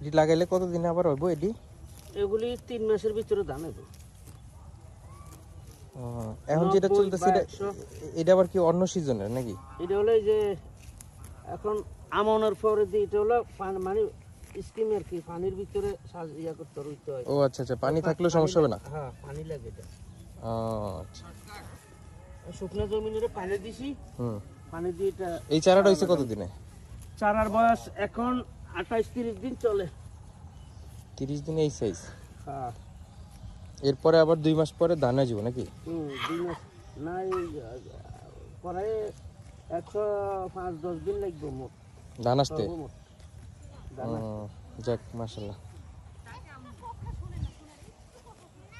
এটি লাগাইলে কতদিনে আবার হইব এটি? এগুলি 3 মাসের ভিতরে ধান হবে। এখন যেটা 90 চলতেছে বা এটা 100 এটা আবার কি অন্য সিজনের নাকি? এটা হলো এই যে এখন আমনের পরে দিয়ে এটা হলো মানে স্কিম আর কি, পানির ভিতরে ইয়া করতে রইতে হয়। ও আচ্ছা আচ্ছা, পানি থাকলেও সমস্যা হবে না? হ্যাঁ, পানি লাগে এটা। আচ্ছা। শুকনো জমিনে পানি দিছি, পানি দিয়ে এটা। এই চারাটা হইছে কতদিনে? চারার বয়স এখন 28-30 দিন চলে। 30 দিনে এই সাইজ? হ্যাঁ। এরপরে আবার 2 মাস পরে ধান আসবে নাকি? 2 মাস না, এই পরে 105-10 দিন লাগবে মোট ধান আসতে। মোট। যাক মাশাআল্লাহ।